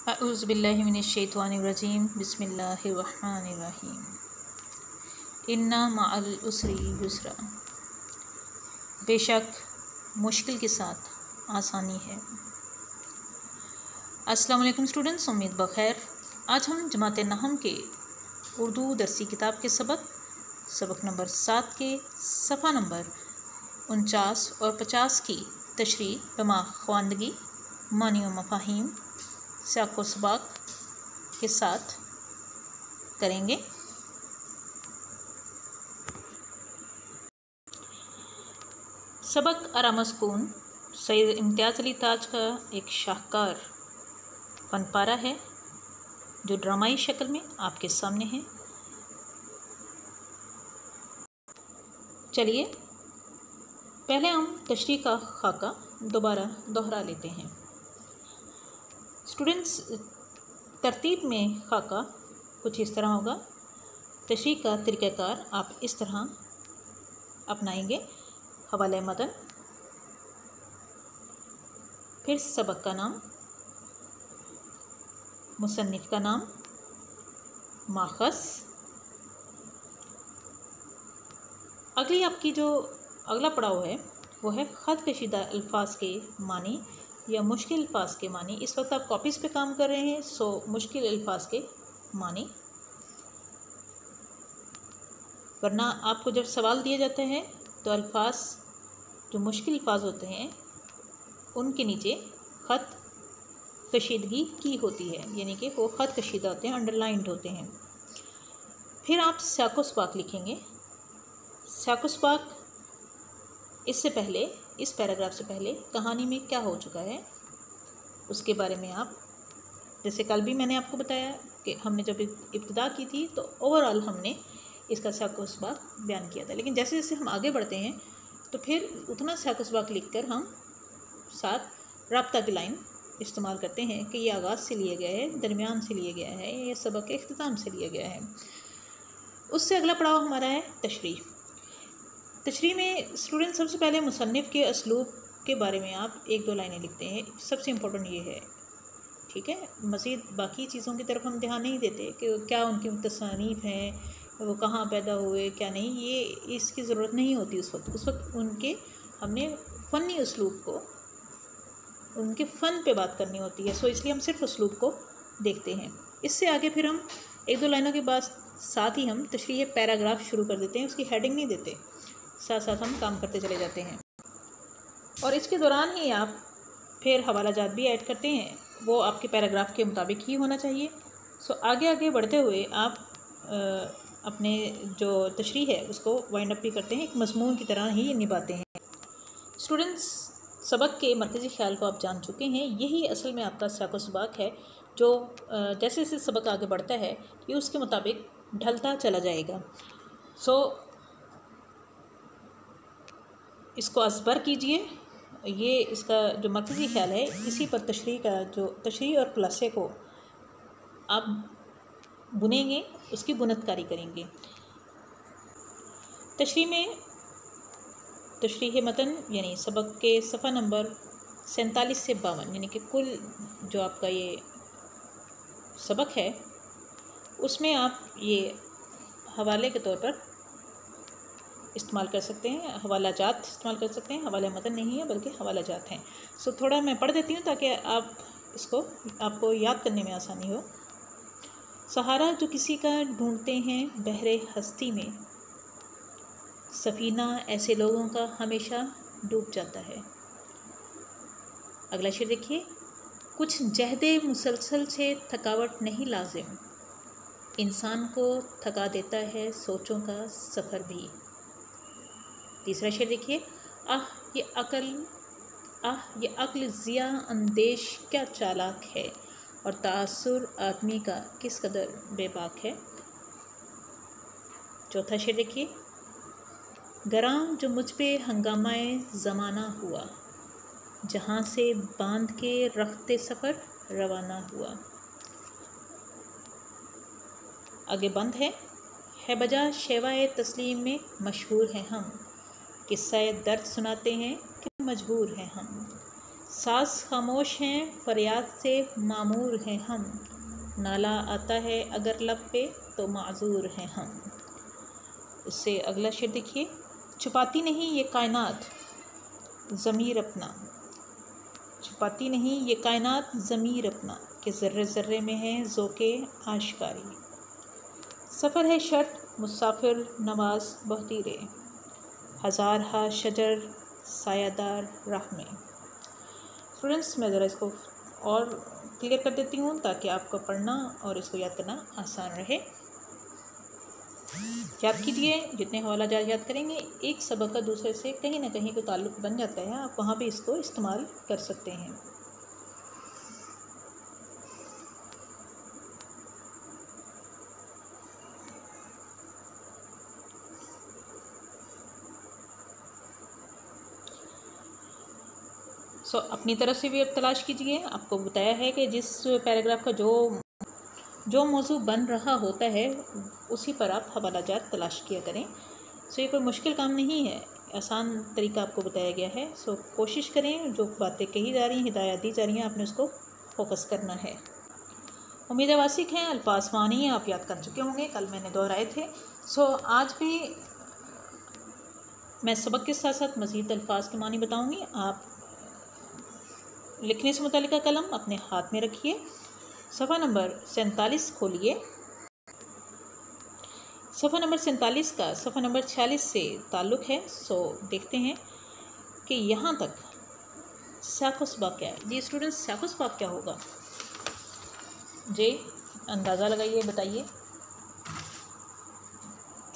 अऊज़ुबिल्लाहिमिनश्शैतानिर्रजीम बिस्मिल्लाहिर्रहमानिर्रहीम। इन्ना मअल उसरी युसरा, बेशक मुश्किल के साथ आसानी है। अस्सलाम वालेकुम स्टूडेंट्स, उम्मीद बखैर। आज हम जमात नहम के उर्दू दरसी किताब के सबक नंबर 7 के सफ़ा नंबर 49 और 50 की तशरीह बमा ख़वानदगी मानी व मफ़ाहीम साक़ो सबाक के साथ करेंगे। सबक आरामस्कून सैयद इम्तियाज़ अली ताज का एक शाहकार फनपारा है जो ड्रामाई शक्ल में आपके सामने है। चलिए पहले हम तशरीह का खाका दोबारा दोहरा लेते हैं। स्टूडेंट्स, तरतीब में खाका कुछ इस तरह होगा। तशरीह का तरीक़ाकार आप इस तरह अपनाएंगे। हवाले मतन, फिर सबक का नाम, मुसन्निफ़ का नाम, माख़ज़। अगली आपकी जो अगला पड़ाव है वो है ख़त कशीदा अल्फाज के मानी या मुश्किल अल्फाज के मानी। इस वक्त आप कॉपीज़ पे काम कर रहे हैं, सो मुश्किल अल्फाज के मानी। वरना आपको जब सवाल दिए जाते हैं तो अल्फाज जो मुश्किल अल्फाज होते हैं उनके नीचे ख़त कशीदगी की होती है, यानी कि वो ख़त कशीदा होते हैं, अंडरलाइंड होते हैं। फिर आप साक़ो सबाक लिखेंगे। साक़ो सबाक इससे पहले, इस पैराग्राफ से पहले कहानी में क्या हो चुका है उसके बारे में आप, जैसे कल भी मैंने आपको बताया कि हमने जब इब्तिदा की थी तो ओवरऑल हमने इसका साक़ो सबाक बयान किया था। लेकिन जैसे जैसे हम आगे बढ़ते हैं तो फिर उतना साक़ो सबाक लिख कर हम साथ राब्ता की लाइन इस्तेमाल करते हैं कि ये आगाज़ से लिया गया है, दरमियान से लिया गया है, या सबक के इख्तिताम से लिया गया है। उससे अगला पड़ाव हमारा है तशरीह। तशरीह में स्टूडेंट सबसे पहले मुसन्निफ़ के असलूब के बारे में आप एक दो लाइनें लिखते हैं। सबसे इम्पोर्टेंट ये है, ठीक है। मज़ीद बाकी चीज़ों की तरफ हम ध्यान नहीं देते कि क्या उनकी तसानीफ़ हैं, वो कहाँ पैदा हुए, क्या नहीं, ये इसकी ज़रूरत नहीं होती उस वक्त उनके हमने फ़नी असलूब को, उनके फ़न पे बात करनी होती है। सो इसलिए हम सिर्फ असलूब को देखते हैं। इससे आगे फिर हम एक दो लाइनों के बाद साथ ही हम तशरीह पैराग्राफ शुरू कर देते हैं। उसकी हेडिंग नहीं देते, साथ साथ हम काम करते चले जाते हैं। और इसके दौरान ही आप फिर हवाला जात भी ऐड करते हैं, वो आपके पैराग्राफ के मुताबिक ही होना चाहिए। सो आगे आगे बढ़ते हुए आप अपने जो तशरीह है उसको वाइंड अप भी करते हैं, एक मज़मून की तरह ही निभाते हैं। स्टूडेंट्स, सबक के मरकज़ी ख़्याल को आप जान चुके हैं। यही असल में आपका साक़ो सबाक है जो जैसे जैसे सबक आगे बढ़ता है ये उसके मुताबिक ढलता चला जाएगा। सो इसको असबर कीजिए। ये इसका जो मरकज़ी ख़्याल है, इसी पर तशरीह और खुलासे को आप बुनेंगे, उसकी बुनतकारी करेंगे। तशरीह में तशरीह मतन यानी सबक के सफ़ा नंबर 47 से 52, यानी कि कुल जो आपका ये सबक है उसमें आप ये हवाले के तौर पर इस्तेमाल कर सकते हैं, हवाला जात इस्तेमाल कर सकते हैं। हवाला मतन नहीं है बल्कि हवाला जात हैं। सो थोड़ा मैं पढ़ देती हूँ ताकि आपको याद करने में आसानी हो। सहारा जो किसी का ढूंढते हैं बहरे हस्ती में, सफ़ीना ऐसे लोगों का हमेशा डूब जाता है। अगला शेर देखिए, कुछ जहदे मुसलसल से थकावट नहीं लाजिम, इंसान को थका देता है सोचों का सफ़र भी। तीसरा शेर देखिए, आह ये अक्ल ज़िया अंदेश क्या चालाक है, और तासुर आदमी का किस कदर बेबाक है। चौथा शेर देखिए, गरां जो मुझ पे हंगामाए ज़माना हुआ, जहाँ से बांध के रखते सफ़र रवाना हुआ। आगे बंद है बजा शेवाए तस्लीम में मशहूर हैं हम, किस्सा दर्द सुनाते हैं कि मजबूर हैं हम। सास खामोश हैं फरियाद से मामूर हैं हम, नाला आता है अगर लब पे तो माजूर हैं हम। उससे अगला शेर देखिए, छुपाती नहीं ये कायनात ज़मीर अपना, छुपाती नहीं ये कायनात ज़मीर अपना, कि ज़र्रे ज़र्रे में है ज़ोके आशकारी। सफ़र है शर्त मुसाफिर नवाज बहतीरे, हज़ार हा शजर सायादार राह में। स्टूडेंट्स, मैं ज़रा इसको और क्लियर कर देती हूँ ताकि आपको पढ़ना और इसको याद करना आसान रहे। याद कीजिए, जितने हवाला जात याद करेंगे एक सबक का दूसरे से कहीं ना कहीं कोई ताल्लुक़ बन जाता है, आप वहाँ भी इसको इस्तेमाल कर सकते हैं। अपनी तरफ से भी अब तलाश कीजिए। आपको बताया है कि जिस पैराग्राफ का जो मौजू बन रहा होता है उसी पर आप हवाला जात तलाश किया करें। ये कोई मुश्किल काम नहीं है, आसान तरीका आपको बताया गया है। कोशिश करें, जो बातें कही जा रही हैं, हिदायत दी जा रही हैं, आपने उसको फोकस करना है। उम्मीद है वासिक हैं, अल्फाज मानी आप याद कर चुके होंगे, कल मैंने दोहराए थे। आज भी मैं सबक के साथ साथ मज़ीद अल्फाज के मानी बताऊँगी। आप लिखने से मुतालिका कलम अपने हाथ में रखिए, सफ़ा नंबर 47 खोलिए। सफ़ा नंबर 47 का सफ़ा नंबर 46 से ताल्लुक़ है। देखते हैं कि यहाँ तक साको सबाक क्या है। जी स्टूडेंट्स, साको सबाक क्या होगा? जी अंदाज़ा लगाइए, बताइए।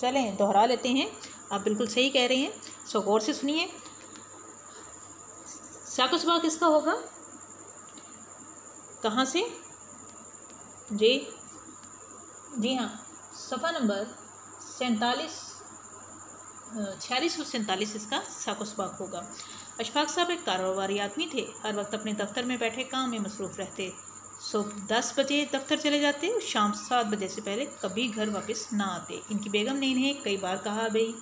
चलें दोहरा लेते हैं, आप बिल्कुल सही कह रहे हैं। गौर से सुनिए, साको सबाक किसका होगा, कहाँ से? जी हाँ, सफ़ा नंबर 46 और 47 इसका साको सबाक होगा। अशफाक साहब एक कारोबारी आदमी थे, हर वक्त अपने दफ्तर में बैठे काम में मसरूफ़ रहते। सुबह 10 बजे दफ्तर चले जाते और शाम 7 बजे से पहले कभी घर वापस ना आते। इनकी बेगम ने इन्हें कई बार कहा भाई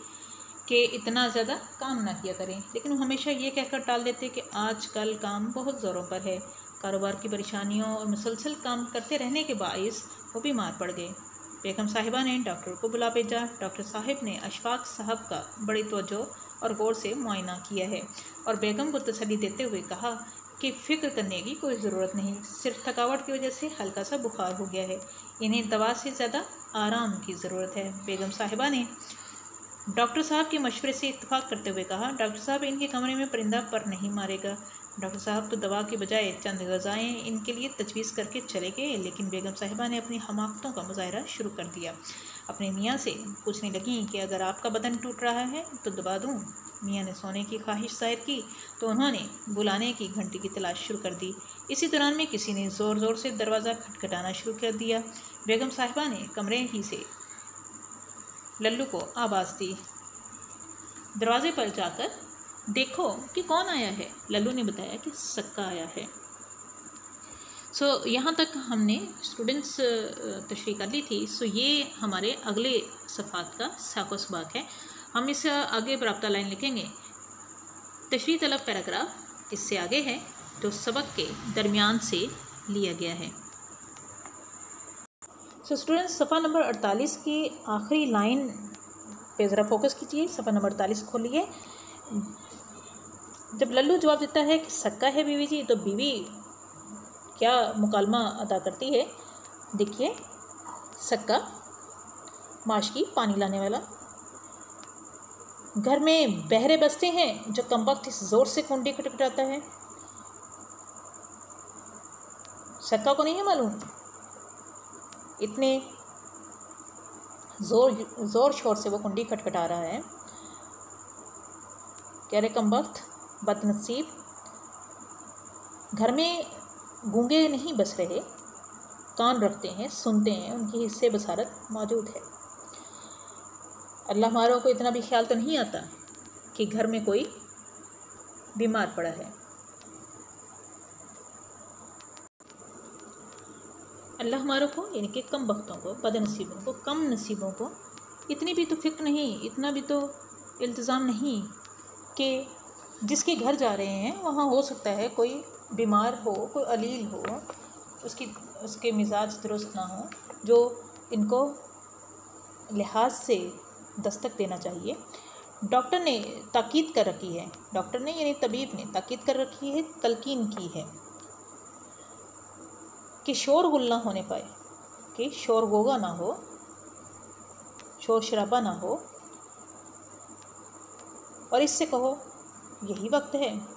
कि इतना ज़्यादा काम ना किया करें, लेकिन वो हमेशा ये कहकर टाल देते कि आजकल काम बहुत ज़ोरों पर है। कारोबार की परेशानियों और मुसलसल काम करते रहने के बाइस वो बीमार पड़ गए। बेगम साहिबा ने डॉक्टर को बुला भेजा। डॉक्टर साहिब ने अशफाक साहब का बड़ी तवज्जो और गौर से मुआयना किया है और बेगम को तसल्ली देते हुए कहा कि फ़िक्र करने की कोई ज़रूरत नहीं, सिर्फ थकावट की वजह से हल्का सा बुखार हो गया है, इन्हें दवा से ज़्यादा आराम की ज़रूरत है। बेगम साहिबा ने डॉक्टर साहब के मशवरे से इत्तेफाक करते हुए कहा, डॉक्टर साहब इनके कमरे में परिंदा पर नहीं मारेगा। डॉक्टर साहब तो दवा के बजाय चंद ग़िज़ाएँ इनके लिए तजवीज़ करके चले गए, लेकिन बेगम साहिबा ने अपनी हमाकतों का मुजाहरा शुरू कर दिया। अपने मियाँ से पूछने लगी कि अगर आपका बदन टूट रहा है तो दबा दूँ। मियाँ ने सोने की ख्वाहिश जाहिर की तो उन्होंने बुलाने की घंटी की तलाश शुरू कर दी। इसी दौरान में किसी ने ज़ोर ज़ोर से दरवाज़ा खटखटाना शुरू कर दिया। बेगम साहिबा ने कमरे ही से लल्लू को आवाज़ दी, दरवाज़े पर जाकर देखो कि कौन आया है। लल्लू ने बताया कि सक्का आया है। यहाँ तक हमने स्टूडेंट्स तशरीह कर ली थी। ये हमारे अगले सफ़ात का साको सबाक है। हम इस आगे बराबर लाइन लिखेंगे। तशरीह तलब पैराग्राफ इससे आगे है जो सबक के दरमियान से लिया गया है। स्टूडेंट्स, सफ़ा नंबर 48 की आखिरी लाइन पे ज़रा फोकस कीजिए। सफ़ा नंबर 48 खोलिए। जब लल्लू जवाब देता है कि सक्का है बीवी जी, तो बीवी क्या मुकालमा अदा करती है। देखिए, सक्का माश की पानी लाने वाला। घर में बहरे बसते हैं जो कमबख्त इस ज़ोर से कुंडी खटखटाता है। सक्का को नहीं है मालूम, इतने ज़ोर शोर से वो कुंडी खटखटा रहा है। कह रहे कमबख्त, बदनसीब, घर में गूंगे नहीं बस रहे, कान रखते हैं, सुनते हैं, उनकी हिस्से बसारत मौजूद है। अल्लाह हमारों को इतना भी ख्याल तो नहीं आता कि घर में कोई बीमार पड़ा है। अल्लाह हमारों को यानी कि कम बख्तों को, बदनसीबों को, कम नसीबों को इतनी भी तो फ़िक्र नहीं, इतना भी तो इल्तिज़ाम नहीं कि जिसके घर जा रहे हैं वहाँ हो सकता है कोई बीमार हो, कोई अलील हो, उसके मिजाज दुरुस्त ना हो, जो इनको लिहाज से दस्तक देना चाहिए। डॉक्टर ने ताकीद कर रखी है, डॉक्टर ने यानी तबीब ने ताकीद कर रखी है, तलकीन की है कि शोर गुल ना होने पाए, कि शोर गोगा ना हो, शोर शराबा ना हो, और इससे कहो यही वक्त है।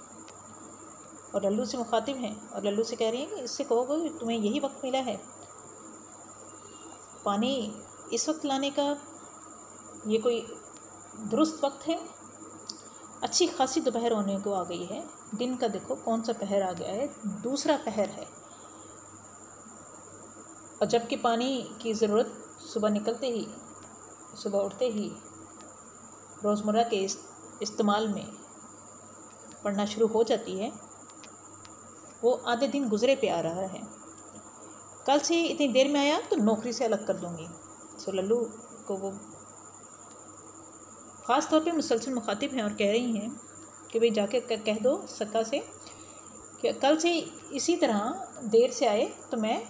और लल्लू से मुखातिब हैं और लल्लू से कह रही हैं कि इससे कहो कि तुम्हें यही वक्त मिला है, पानी इस वक्त लाने का ये कोई दुरुस्त वक्त है? अच्छी खासी दोपहर होने को आ गई है, दिन का देखो कौन सा पहर आ गया है, दूसरा पहर है, और जबकि पानी की ज़रूरत सुबह निकलते ही, सुबह उठते ही रोज़मर्रा के इस्तेमाल में पढ़ना शुरू हो जाती है, वो आधे दिन गुजरे पे आ रहा है। कल से इतनी देर में आया तो नौकरी से अलग कर दूंगी। सो लल्लू को वो ख़ास तौर पे मुसलसल मुखातिब हैं और कह रही हैं कि भाई जाके कह दो सक्का से कि कल से इसी तरह देर से आए तो मैं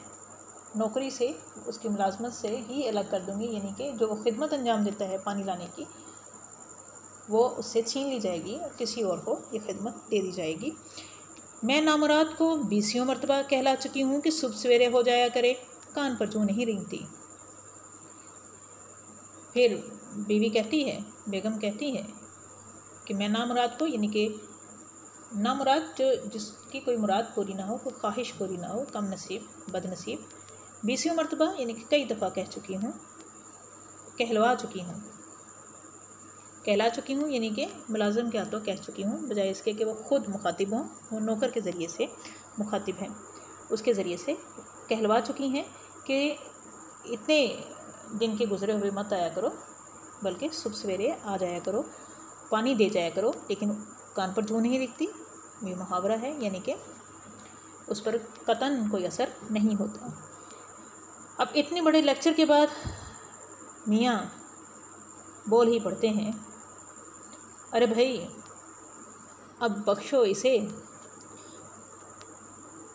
नौकरी से, उसकी मुलाजमत से ही अलग कर दूंगी, यानी कि जो वो खिदमत अंजाम देता है पानी लाने की, वो उससे छीन ली जाएगी और किसी और को ये खिदमत दे दी जाएगी। मैं नामुराद को 20 मरतबा कहला चुकी हूँ कि सुबह सवेरे हो जाया करे, कान पर जूं नहीं रेंगती। फिर बीवी कहती है, बेगम कहती है कि मैं नामुराद को, यानी कि नामुराद जो जिसकी कोई मुराद पूरी ना हो, कोई ख्वाहिश पूरी ना हो, कम नसीब बदनसीब, 20 मरतबा यानी कि कई दफ़ा कह चुकी हूँ, कहलवा चुकी हूँ, कहला चुकी हूँ, यानी कि मुलाजिम के हाथों कह चुकी हूँ, बजाय इसके कि वो ख़ुद मुखातिब हों, वो नौकर के ज़रिए से मुखातिब हैं, उसके ज़रिए से कहलवा चुकी हैं कि इतने दिन के गुज़रे हुए मत आया करो, बल्कि सुबह सवेरे आ जाया करो, पानी दे जाया करो, लेकिन कान पर जूं नहीं दिखती, ये मुहावरा है, यानी कि उस पर कतन कोई असर नहीं होता। अब इतने बड़े लेक्चर के बाद मियाँ बोल ही पड़ते हैं, अरे भाई अब बख्शो इसे,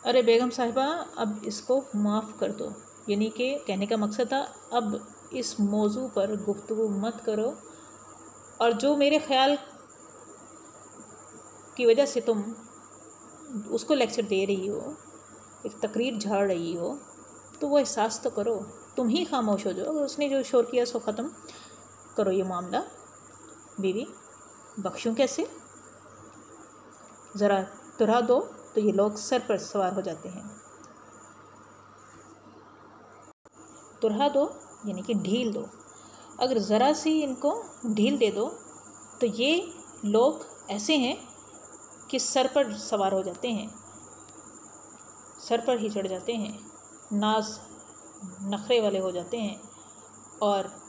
अरे बेगम साहिबा अब इसको माफ़ कर दो, यानी कि कहने का मकसद था अब इस मौजू पर गुफ्तगू मत करो, और जो मेरे ख़्याल की वजह से तुम उसको लेक्चर दे रही हो, एक तकरीर झाड़ रही हो, तो वो एहसास तो करो, तुम ही खामोश हो जाओ, अगर उसने जो शोर किया सो ख़त्म करो ये मामला। बीवी बख्शूं कैसे, ज़रा तुरहा दो तो ये लोग सर पर सवार हो जाते हैं। तुरहा दो यानी कि ढील दो, अगर ज़रा सी इनको ढील दे दो तो ये लोग ऐसे हैं कि सर पर सवार हो जाते हैं, सर पर ही चढ़ जाते हैं, नाज नखरे वाले हो जाते हैं, और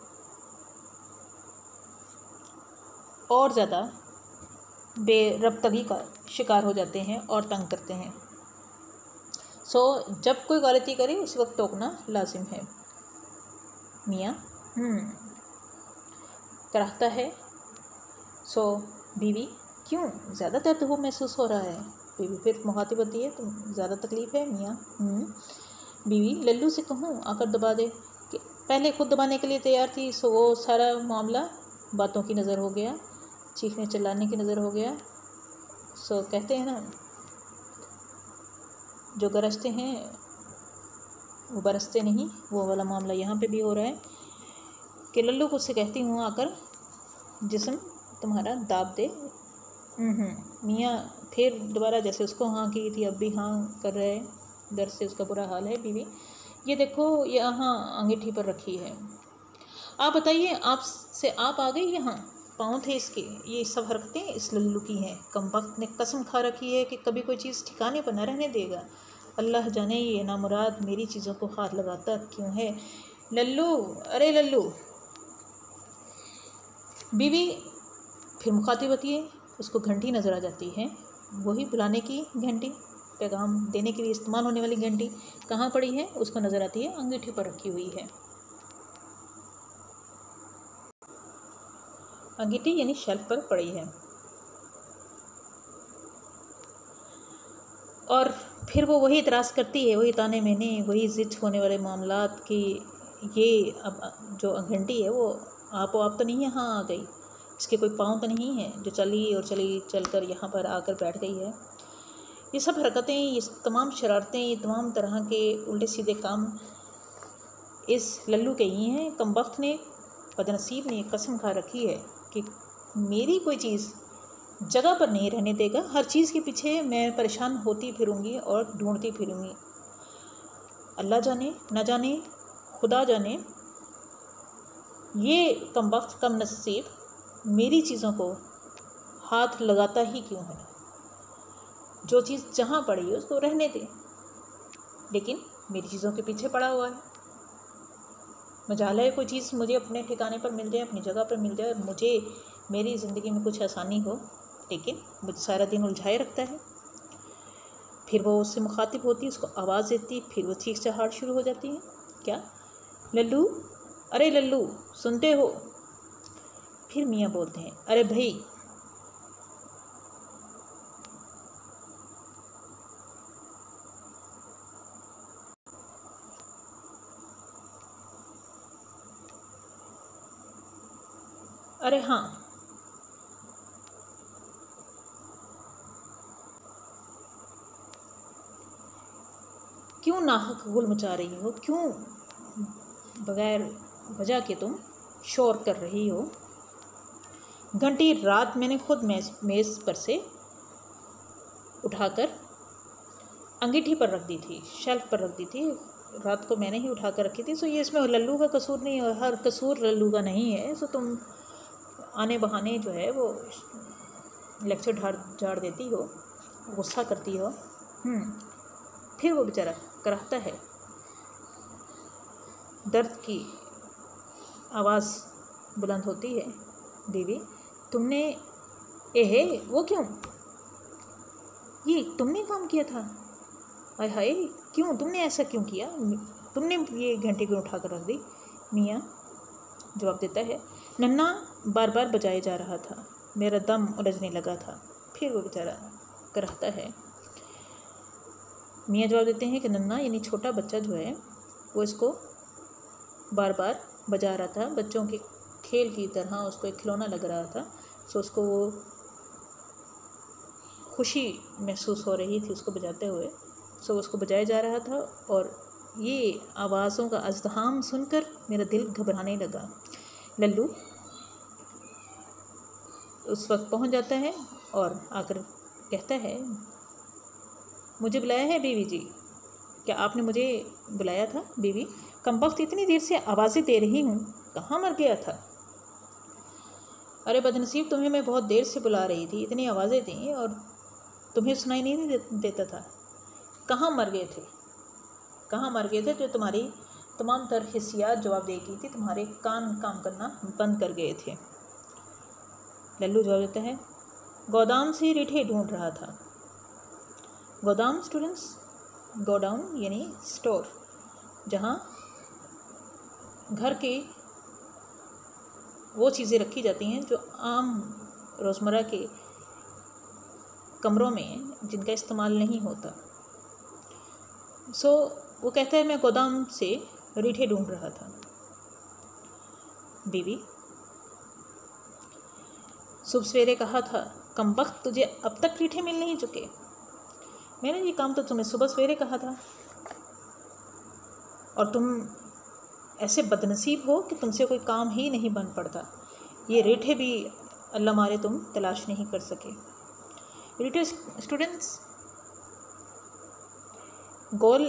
ज़्यादा बेरब्तगी का शिकार हो जाते हैं और तंग करते हैं। सो जब कोई गलती करे उस वक्त टोकना लाजिम है। मियाँ कराहता है। सो बीवी क्यों, ज़्यादा दर्द हो महसूस हो रहा है? बीवी फिर मुखातिब होती है, तुम ज़्यादा तकलीफ़ है मियाँ? बीवी लल्लू से कहूँ आकर दबा दे, कि पहले खुद दबाने के लिए तैयार थी, सो वो सारा मामला बातों की नज़र हो गया, चीखने चिल्लाने की नज़र हो गया। सो कहते हैं ना, जो गरजते हैं वो बरसते नहीं, वो वाला मामला यहाँ पे भी हो रहा है कि लल्लू को उससे कहती हूँ आकर जिस्म तुम्हारा दाब दे। मियाँ फिर दोबारा जैसे उसको हाँ की थी अब भी हाँ कर रहे, दर्द से उसका बुरा हाल है। बीवी ये देखो यहाँ अंगीठी पर रखी है, आप बताइए आपसे आप आ गई यहाँ, पाँव थे इसके, ये सब हरकतें इस लल्लू की हैं। कमबख्त ने कसम खा रखी है कि कभी कोई चीज़ ठिकाने पर न रहने देगा। अल्लाह जाने ये नामुराद मेरी चीज़ों को हाथ लगाता क्यों है। लल्लू, अरे लल्लू। बीवी फिर मुखातिब होती है, उसको घंटी नज़र आ जाती है, वही बुलाने की घंटी, पैगाम देने के लिए इस्तेमाल होने वाली घंटी कहाँ पड़ी है उसको नज़र आती है, अंगीठी पर रखी हुई है। अंगीठी यानी शेल्फ पर पड़ी है। और फिर वो वही इतराज़ करती है, वही ताने मैंने, वही ज़िद होने वाले मामलात कि ये अब जो घंटी है वो आप तो नहीं यहाँ आ गई, इसके कोई पाँव तो नहीं है जो चली चलकर यहाँ पर आकर बैठ गई है। ये सब हरकतें, ये तमाम शरारतें, ये तमाम तरह के उल्टे सीधे काम इस लल्लू के ही हैं। कमबख्त ने, बदनसीब ने कसम खा रखी है कि मेरी कोई चीज़ जगह पर नहीं रहने देगा, हर चीज़ के पीछे मैं परेशान होती फिरूँगी और ढूंढती फिरूँगी। अल्लाह जाने, न जाने, खुदा जाने ये कमबख्त कम नसीब मेरी चीज़ों को हाथ लगाता ही क्यों है। जो चीज़ जहाँ पड़ी है उसको रहने दे, लेकिन मेरी चीज़ों के पीछे पड़ा हुआ है। मजाल है कोई चीज़ मुझे अपने ठिकाने पर मिल जाए, अपनी जगह पर मिल जाए, मुझे मेरी ज़िंदगी में कुछ आसानी हो, लेकिन मुझे सारा दिन उलझाए रखता है। फिर वो उससे मुखातिब होती, उसको आवाज़ देती, फिर वो चीख चहाट शुरू हो जाती है। क्या लल्लू, अरे लल्लू सुनते हो? फिर मियाँ बोलते हैं, अरे भाई अरे हाँ, क्यों नाहक गुल मचा रही हो, क्यों बगैर वजह के तुम शोर कर रही हो। घंटी रात मैंने खुद मेज़ पर से उठाकर अंगीठी पर रख दी थी, शेल्फ पर रख दी थी, रात को मैंने ही उठा कर रखी थी। सो ये इसमें लल्लू का कसूर नहीं है, हर कसूर लल्लू का नहीं है। सो तुम आने बहाने जो है वो लेक्चर झाड़ देती हो, गुस्सा करती हो। फिर वो बेचारा कराहता है, दर्द की आवाज़ बुलंद होती है, बीवी तुमने एहे वो क्यों, ये तुमने काम किया था, हाय हाय क्यों, तुमने ऐसा क्यों किया, तुमने ये घंटे क्यों उठा कर रख दी। मियाँ जवाब देता है, नन्ना बार बार बजाया जा रहा था, मेरा दम उलझने लगा था। फिर वो बेचारा कराहता है। मियाँ जवाब देते हैं कि नन्ना यानी छोटा बच्चा जो है वो इसको बार बार बजा रहा था, बच्चों के खेल की तरह उसको एक खिलौना लग रहा था। सो उसको वो खुशी महसूस हो रही थी उसको बजाते हुए। सो उसको बजाया जा रहा था और ये आवाज़ों का अज़्दहाम सुनकर मेरा दिल घबराने लगा। लल्लू उस वक्त पहुंच जाता है और आकर कहता है, मुझे बुलाया है बीवी जी, क्या आपने मुझे बुलाया था बीवी? कमबख्त इतनी देर से आवाज़ें दे रही हूँ, कहाँ मर गया था? अरे बदनसीब, तुम्हें मैं बहुत देर से बुला रही थी, इतनी आवाज़ें दी और तुम्हें सुनाई नहीं देता था। कहाँ मर गए थे, कहाँ मर गए थे? जो तुम्हारी तमाम तर हिस्सियात जवाब दे की थी, तुम्हारे कान काम करना बंद कर गए थे। लल्लू जवाब देता है, गोदाम से रीठे ढूंढ रहा था। गोदाम स्टूडेंट्स, गोडाउन यानी स्टोर, जहाँ घर के वो चीज़ें रखी जाती हैं जो आम रोज़मर्रा के कमरों में जिनका इस्तेमाल नहीं होता। सो वो कहता है, मैं गोदाम से रीठे ढूंढ रहा था। बीवी, सुबह सवेरे कहा था, कमबख्त तुझे अब तक रीठे मिल नहीं चुके? मैंने ये काम तो तुम्हें सुबह सवेरे कहा था और तुम ऐसे बदनसीब हो कि तुमसे कोई काम ही नहीं बन पड़ता। ये रीठे भी अल्लाह मारे तुम तलाश नहीं कर सके। रीठे स्टूडेंट्स गोल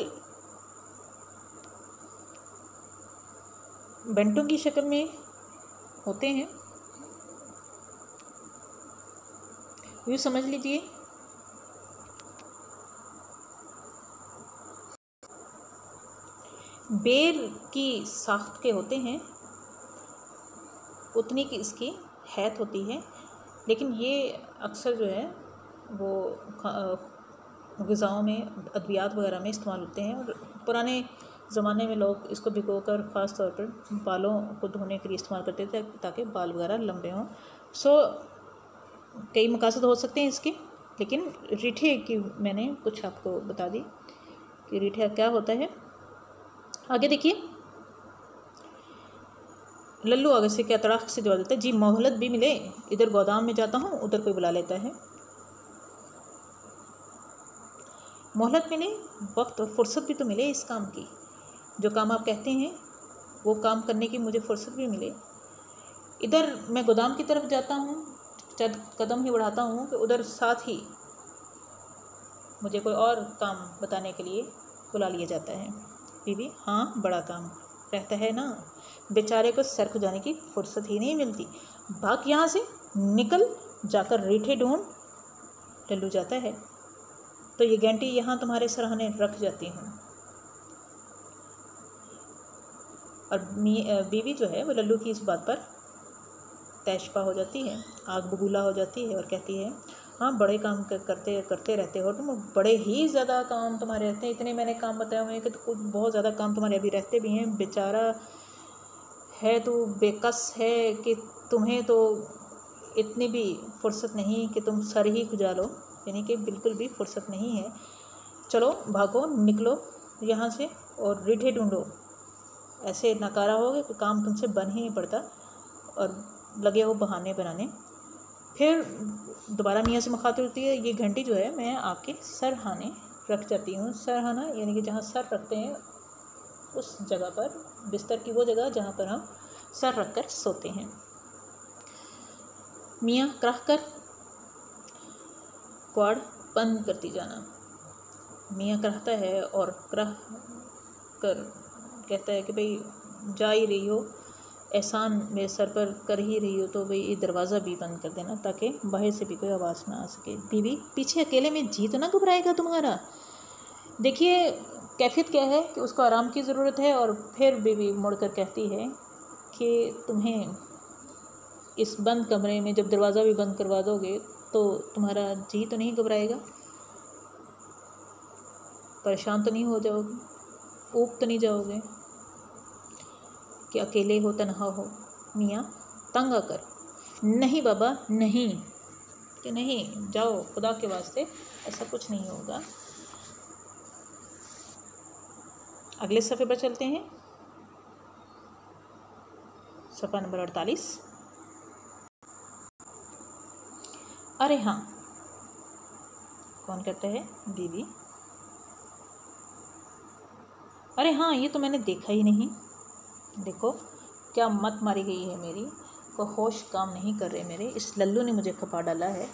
बेंटों की शक्ल में होते हैं, यूँ समझ लीजिए बेर की साख्त के होते हैं, उतनी की इसकी हैत होती है, लेकिन ये अक्सर जो है वो ग़िज़ाओं में, अद्वियात वगैरह में इस्तेमाल होते हैं। और पुराने ज़माने में लोग इसको भिगोकर ख़ास तौर पर बालों को धोने के लिए इस्तेमाल करते थे ताकि बाल वगैरह लंबे हों। सो कई मकासद हो सकते हैं इसके। लेकिन रीठे की मैंने कुछ आपको बता दी कि रीठा क्या होता है। आगे देखिए, लल्लू आगे से क्या तड़ाक से जवाब देता है, जी मोहलत भी मिले, इधर गोदाम में जाता हूँ, उधर कोई बुला लेता है। मोहलत मिले, वक्त और फुर्सत भी तो मिले इस काम की, जो काम आप कहते हैं वो काम करने की मुझे फुर्सत भी मिले। इधर मैं गोदाम की तरफ जाता हूँ, चंद कदम ही बढ़ाता हूँ कि उधर साथ ही मुझे कोई और काम बताने के लिए बुला लिया जाता है। बीवी, हाँ बड़ा काम रहता है ना, बेचारे को सर खुजाने की फुर्सत ही नहीं मिलती। भाग यहाँ से, निकल जाकर रीठे ढूंढ। लल्लू जाता है तो ये घंटी यहाँ तुम्हारे सराहने रख जाती हूँ। और बीवी जो है वो लल्लू की इस बात पर तैशपा हो जाती है, आग बबूला हो जाती है और कहती है, हाँ बड़े काम करते रहते हो तुम, बड़े ही ज़्यादा काम तुम्हारे रहते हैं। इतने मैंने काम बताए हुए हैं कि तो कुछ बहुत ज़्यादा काम तुम्हारे अभी रहते भी हैं। बेचारा है तो बेकस है कि तुम्हें तो इतनी भी फुर्सत नहीं कि तुम सर ही खुजा लो, यानी कि बिल्कुल भी फुर्सत नहीं है। चलो भागो, निकलो यहाँ से और रीठे ढूंढो। ऐसे नकारा होगा कि काम तुमसे बन ही नहीं पड़ता और लगे हो बहाने बनाने। फिर दोबारा मियाँ से मुखातिब होती है, ये घंटी जो है मैं आपके सरहाने रख जाती हूँ। सरहाना यानी कि जहाँ सर रखते हैं उस जगह पर, बिस्तर की वो जगह जहाँ पर हम सर रख कर सोते हैं। मियाँ कराह कर क्वाड बंद करती जाना। मियाँ कराहता है और कराह कर कहता है कि भाई जा ही रही हो, एहसान मेरे सर पर कर ही रही हो तो भाई ये दरवाज़ा भी बंद कर देना ताकि बाहर से भी कोई आवाज़ ना आ सके। बीवी, पीछे अकेले में जी तो ना घबराएगा तुम्हारा। देखिए कैफियत क्या है कि उसको आराम की ज़रूरत है। और फिर बीवी मुड़कर कहती है कि तुम्हें इस बंद कमरे में जब दरवाज़ा भी बंद करवा दोगे तो तुम्हारा जी तो नहीं घबराएगा, परेशान तो नहीं हो जाओगे, ऊब तो नहीं जाओगे कि अकेले हो तन्हा हो। मियाँ तंग आकर, नहीं बाबा नहीं, कि नहीं जाओ खुदा के वास्ते, ऐसा कुछ नहीं होगा। अगले सफ़े पर चलते हैं, सफ़ा नंबर 48। अरे हाँ, कौन कहता है? बीवी, अरे हाँ ये तो मैंने देखा ही नहीं। देखो क्या मत मारी गई है मेरी, को होश काम नहीं कर रहे मेरे। इस लल्लू ने मुझे खपा डाला है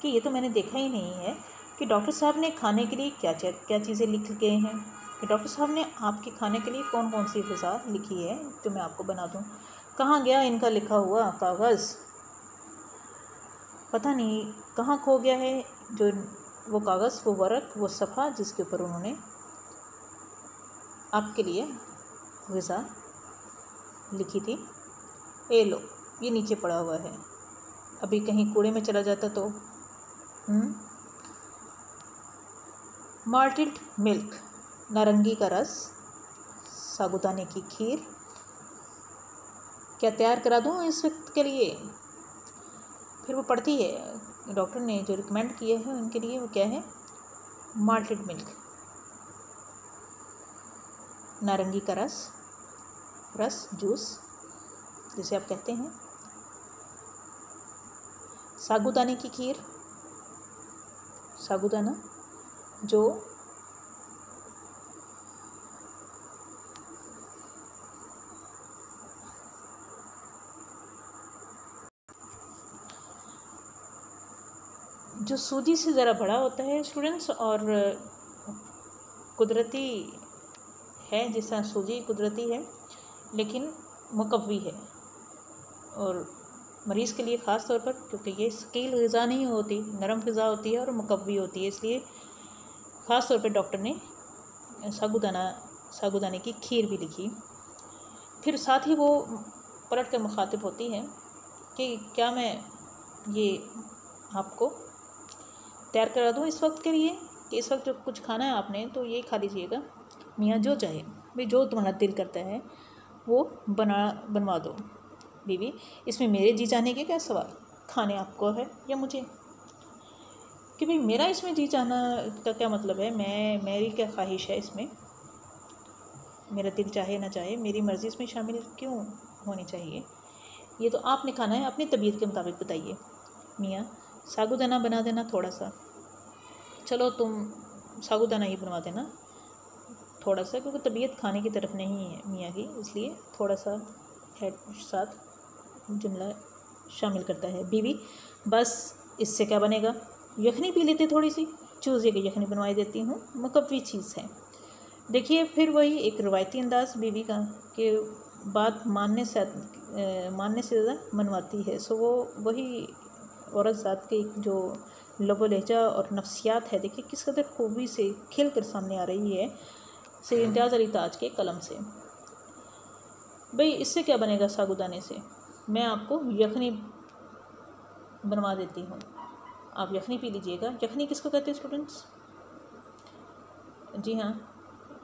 कि ये तो मैंने देखा ही नहीं है कि डॉक्टर साहब ने खाने के लिए क्या चीज़ें लिख गए हैं, कि डॉक्टर साहब ने आपके खाने के लिए कौन कौन सी ग़िज़ा लिखी है जो मैं आपको बना दूँ। कहाँ गया इनका लिखा हुआ कागज़, पता नहीं कहाँ खो गया है जो वो कागज़, वो वर्क, वो सफ़ा जिसके ऊपर उन्होंने आपके लिए ग़िज़ा लिखी थी। ए लो, ये नीचे पड़ा हुआ है, अभी कहीं कूड़े में चला जाता तो। माल्टेड मिल्क, नारंगी का रस, साबूदाने की खीर, क्या तैयार करा दूँ इस वक्त के लिए? फिर वो पढ़ती है, डॉक्टर ने जो रिकमेंड किए हैं उनके लिए वो क्या है? माल्टेड मिल्क, नारंगी का रस जूस जिसे आप कहते हैं, साबूदाने की खीर, साबूदाना जो सूजी से ज़रा बड़ा होता है स्टूडेंट्स, और कुदरती है, जिस तरह सूजी कुदरती है लेकिन मुकव्वी है, और मरीज़ के लिए ख़ास तौर पर, क्योंकि ये सकील ग़िज़ा नहीं होती, नरम ग़िज़ा होती है और मुकव्वी होती है, इसलिए ख़ास तौर पर डॉक्टर ने साबूदाने की खीर भी लिखी। फिर साथ ही वो पलट कर मुखातिब होती है कि क्या मैं ये आपको तैयार करा दूँ इस वक्त के लिए, कि इस वक्त जो कुछ खाना है आपने तो ये खा लीजिएगा। मियाँ, जो चाहे भाई, जो तुम्हारा दिल करता है वो बनवा दो। बीवी, इसमें मेरे जी जाने के क्या सवाल, खाने आपको है या मुझे? कि भाई मेरा इसमें जी चाहना का क्या मतलब है, मेरी क्या ख्वाहिश है इसमें, मेरा दिल चाहे ना चाहे मेरी मर्ज़ी इसमें शामिल क्यों होनी चाहिए। ये तो आपने खाना है अपनी तबीयत के मुताबिक बताइए। मियाँ साबूदाना बना देना थोड़ा सा, चलो तुम साबूदाना ही बनवा देना थोड़ा सा, क्योंकि तबीयत खाने की तरफ नहीं है मियाँ की, इसलिए थोड़ा सा है साथ जुमला शामिल करता है। बीवी बस इससे क्या बनेगा, यखनी पी लेते थोड़ी सी, चूज़े की यखनी बनवाई देती हूँ, मुकव्वी चीज़ है। देखिए फिर वही एक रवायती अंदाज बीवी का कि बात मानने से ज़्यादा मनवाती है। सो वो वही औरत ज़ात के जो लबो लहजा और नफ्सियात है, देखिए किस कदर खूबी से खिल कर सामने आ रही है सैयद इम्तियाज़ अली ताज के कलम से। भाई इससे क्या बनेगा साबूदाने से, मैं आपको यखनी बनवा देती हूँ, आप यखनी पी लीजिएगा। यखनी किसको कहते हैं स्टूडेंट्स? जी हाँ,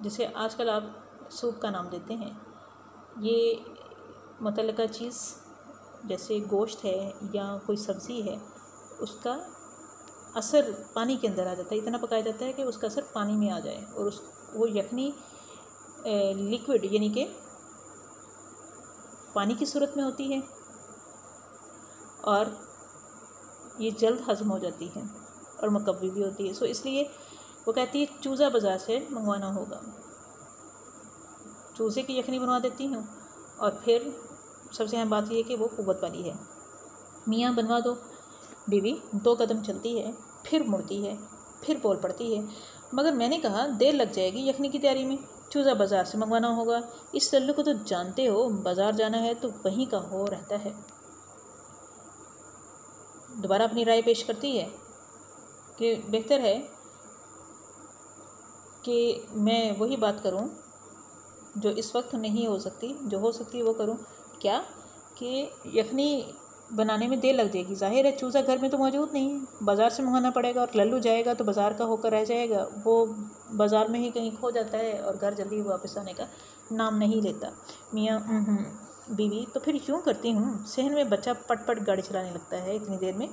जिसे आजकल आप सूप का नाम देते हैं। ये मुतल्लिका चीज़ जैसे गोश्त है या कोई सब्ज़ी है, उसका असर पानी के अंदर आ जाता है, इतना पकाया जाता है कि उसका असर पानी में आ जाए, और वो यखनी लिक्विड यानी कि पानी की सूरत में होती है और ये जल्द हज़म हो जाती है और मुकव्वी भी होती है। सो इसलिए वो कहती है चूज़ा बाज़ार से मंगवाना होगा, चूज़े की यखनी बनवा देती हूँ, और फिर सबसे अहम बात यह है कि वो कुव्वत वाली है। मियाँ बनवा दो। बीवी 2 कदम चलती है, फिर मुड़ती है, फिर बोल पड़ती है, मगर मैंने कहा देर लग जाएगी यखनी की तैयारी में, चूज़ा बाज़ार से मंगवाना होगा। इस सल्लू को तो जानते हो, बाज़ार जाना है तो वहीं का हो रहता है। दोबारा अपनी राय पेश करती है कि बेहतर है कि मैं वही बात करूं जो इस वक्त नहीं हो सकती, जो हो सकती है वो करूं। क्या कि यखनी बनाने में देर लग जाएगी, जाहिर है चूज़ा घर में तो मौजूद नहीं, बाज़ार से मंगाना पड़ेगा, और लल्लू जाएगा तो बाज़ार का होकर रह जाएगा, वो बाज़ार में ही कहीं खो जाता है और घर जल्दी वापस आने का नाम नहीं लेता। मियाँ बीवी तो फिर यूँ करती हूँ, सहन में बच्चा पट पट गाड़ी चलाने लगता है इतनी देर में।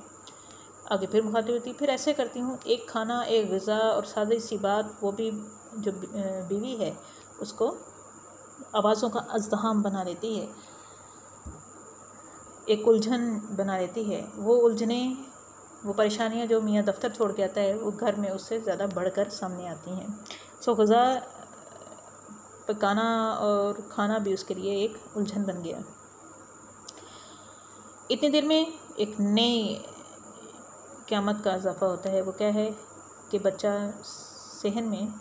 आगे फिर मुखातिब होती, फिर ऐसे करती हूँ, एक खाना एक ग़िज़ा और सादी सी बात, वो भी जो बीवी है उसको आवाज़ों का अज़्दहाम बना देती है, एक उलझन बना लेती है। वो उलझनें, वो परेशानियाँ जो मियाँ दफ्तर छोड़ के आता है, वो घर में उससे ज़्यादा बढ़कर सामने आती हैं। सो ग़िज़ा पकाना और खाना भी उसके लिए एक उलझन बन गया। इतनी देर में एक नई क़यामत का इजाफ़ा होता है। वो क्या है कि बच्चा सहन में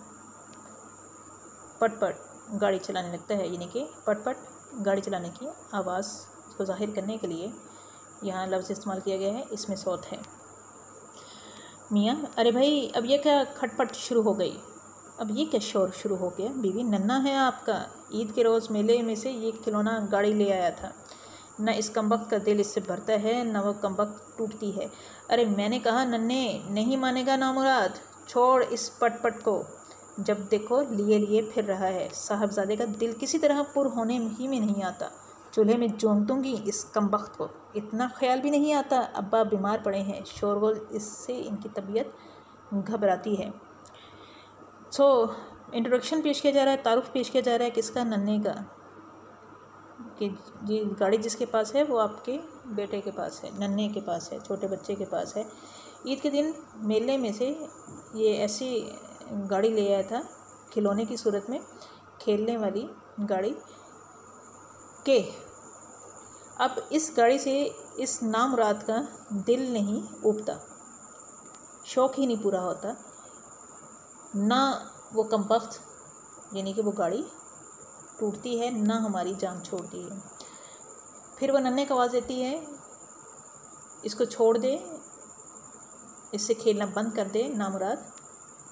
पट पट गाड़ी चलाने लगता है, यानी कि पट पट गाड़ी चलाने की आवाज़ को ज़ाहिर करने के लिए यहाँ लफ्ज़ इस्तेमाल किया गया है, इसमें सौत है। मियाँ अरे भाई अब ये क्या खटपट शुरू हो गई, अब ये क्या शोर शुरू हो गया। बीवी नन्ना है आपका, ईद के रोज़ मेले में से ये खिलौना गाड़ी ले आया था, न इस कमबख्त का दिल इससे भरता है, न वो कमबख्त टूटती है। अरे मैंने कहा नन्ने, नहीं मानेगा नामुराद, छोड़ इस पट को, जब देखो लिए लिए फिर रहा है। साहबजादे का दिल किसी तरह पुर होने ही में नहीं आता, चूल्हे में जोंक दूँगी इस कमबख्त को, इतना ख्याल भी नहीं आता अब्बा बीमार पड़े हैं, शोरगुल इससे इनकी तबीयत घबराती है। सो इंट्रोडक्शन पेश किया जा रहा है, तारुफ पेश किया जा रहा है किसका, नन्हे का, कि ये गाड़ी जिसके पास है वो आपके बेटे के पास है, नन्हे के पास है, छोटे बच्चे के पास है। ईद के दिन मेले में से ये ऐसी गाड़ी ले आया था, खिलौने की सूरत में, खेलने वाली गाड़ी के अब इस गाड़ी से इस नामुराद का दिल नहीं उबता, शौक़ ही नहीं पूरा होता, ना वो कमबख्त यानी कि वो गाड़ी टूटती है, ना हमारी जान छोड़ती है। फिर वो नन्हे को आवाज़ देती है, इसको छोड़ दे, इससे खेलना बंद कर दे नामुराद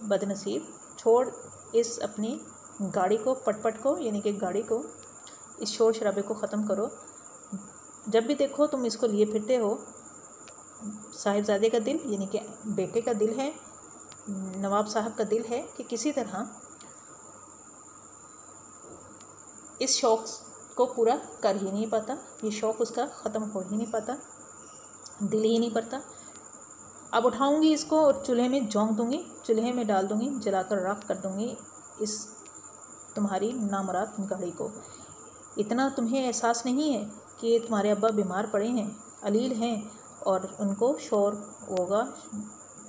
बदनसीब, छोड़ इस अपनी गाड़ी को, पटपट को, यानी कि गाड़ी को, इस शोर शराबे को ख़त्म करो। जब भी देखो तुम इसको लिए फिरते हो, साहिबजादे का दिल यानी कि बेटे का दिल है, नवाब साहब का दिल है कि किसी तरह इस शौक़ को पूरा कर ही नहीं पाता, ये शौक़ उसका ख़त्म हो ही नहीं पाता, दिल ही नहीं पड़ता। अब उठाऊंगी इसको और चूल्हे में झोंक दूंगी, चूल्हे में डाल दूंगी, जलाकर राख कर दूंगी इस तुम्हारी नामुराद गाड़ी को। इतना तुम्हें एहसास नहीं है कि तुम्हारे अब्बा बीमार पड़े हैं, अलील हैं, और उनको शोर होगा,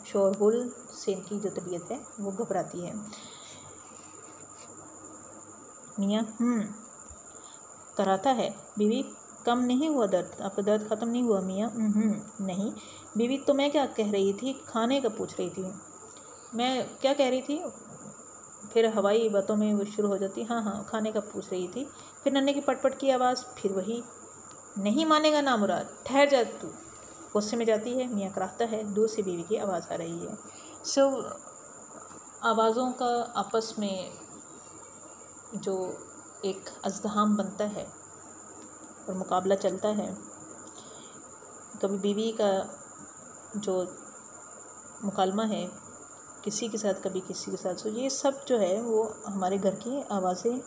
शोरगुल से इनकी जो तबीयत है वो घबराती है। मियाँ कराता है। बीवी कम नहीं हुआ दर्द? आपका दर्द ख़त्म नहीं हुआ मियाँ? नहीं। बीवी तो मैं क्या कह रही थी, खाने का पूछ रही थी। मैं क्या कह रही थी? फिर हवाई बातों में वो शुरू हो जाती। हाँ खाने का पूछ रही थी। फिर नन्हे की पटपट की आवाज़, फिर वही, नहीं मानेगा ना मुराद, ठहर जा तू। गुस्से में जाती है। मियाँ कराहता है। दूर से बीवी की आवाज़ आ रही है। आवाज़ों का आपस में जो एक अज़्दहाम बनता है और मुकाबला चलता है, कभी बीवी का जो मुकालमा है किसी के साथ, कभी किसी के साथ, तो ये सब जो है वो हमारे घर की आवाज़ें,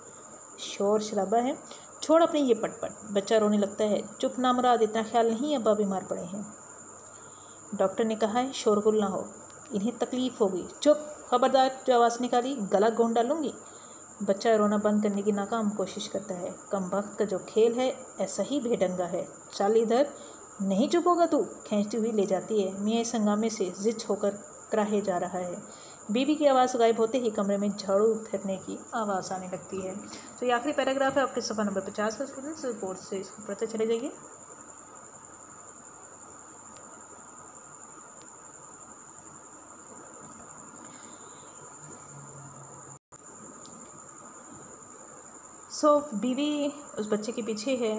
शोर शराबा है। छोड़ अपनी ये पटपट, बच्चा रोने लगता है। चुप ना मुराद, इतना ख्याल नहीं, अब्बा बीमार पड़े हैं। डॉक्टर ने कहा है शोरगुल ना हो, इन्हें तकलीफ़ होगी। चुप, खबरदार, जो आवाज़ निकाली गला घोंट डालूंगी। बच्चा रोना बंद करने की नाकाम कोशिश करता है। कम वक्त का जो खेल है ऐसा ही बेढंगा है। चल इधर, नहीं चुप होगा तू, खींचती हुई ले जाती है। मियाँ इस हंगामे से जिच होकर कराहे जा रहा है। बीवी की आवाज़ गायब होते ही कमरे में झाड़ू फिरने की आवाज़ आने लगती है। तो ये आखिरी पैराग्राफ है आपके सफ़ा नंबर 50 का। स्टूडेंट्स बोर्ड से इसको पढ़ते चले जाइए। बीवी उस बच्चे के पीछे है,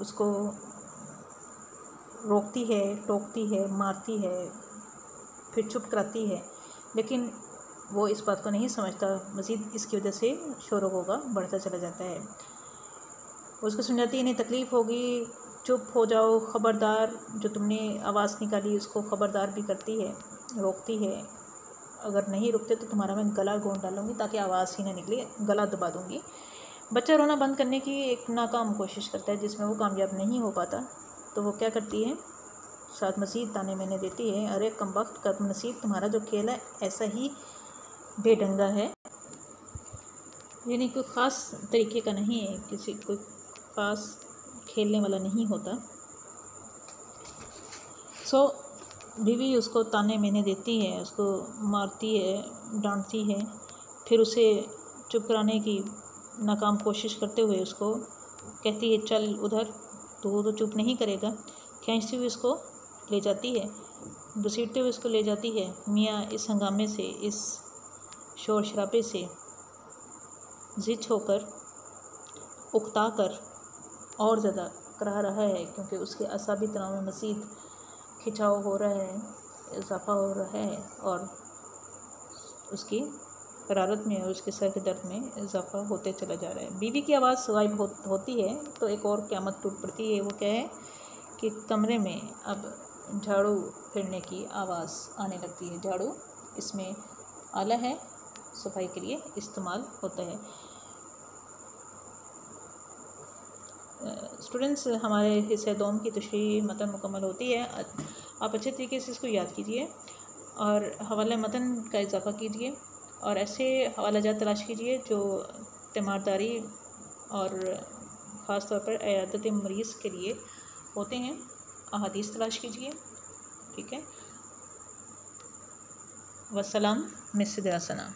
उसको रोकती है, टोकती है, मारती है, फिर चुप कराती है, लेकिन वो इस बात को नहीं समझता। मज़ीद इसकी वजह से शोर-गुल बढ़ता चला जाता है। उसको समझाती है इन्हें तकलीफ़ होगी, चुप हो जाओ, ख़बरदार, जो तुमने आवाज़ निकाली उसको ख़बरदार भी करती है, रोकती है। अगर नहीं रुकते तो तुम्हारा मैं गला घोंट डालूँगी ताकि आवाज़ ही ना निकले, गला दबा दूँगी। बच्चा रोना बंद करने की एक नाकाम कोशिश करता है जिसमें वो कामयाब नहीं हो पाता। तो वो क्या करती है, साथ मज़ीद ताने मैंने देती है। अरे कमबख्त, कम नसीब, तुम्हारा जो खेल है ऐसा ही बेढंगा है, यानी कोई ख़ास तरीके का नहीं है, किसी कोई ख़ास खेलने वाला नहीं होता। बीवी उसको ताने मैंने देती है, उसको मारती है, डांटती है, फिर उसे चुप कराने की नाकाम कोशिश करते हुए उसको कहती है चल उधर, तो वो तो चुप नहीं करेगा। खींचती हुई उसको ले जाती है, घसीटते हुए उसको ले जाती है। मियाँ इस हंगामे से, इस शोर शराबे से जिच होकर, उकता कर और ज़्यादा करा रहा है, क्योंकि उसके असाबी तनाव में मज़ीद खिंचाव हो रहा है, इजाफ़ा हो रहा है, और उसकी हरारत में और उसके सर के दर्द में इजाफ़ा होते चला जा रहा है। बीवी की आवाज़ गायब होती है तो एक और क़यामत टूट पड़ती है। वो क्या है कि कमरे में अब झाड़ू फिरने की आवाज़ आने लगती है। झाड़ू इसमें आला है, सफाई के लिए इस्तेमाल होता है। स्टूडेंट्स, हमारे हिस्से दोम की तशरीह मतन मुकम्मल होती है। आप अच्छे तरीके से इसको याद कीजिए और हवाला मतन का इजाफ़ा कीजिए और ऐसे हवाला जात तलाश कीजिए जो तीमारदारी और ख़ास तौर पर इयादत मरीज़ के लिए होते हैं। अहादीस तलाश कीजिए, ठीक है। वस्सलाम, मिस्र सना।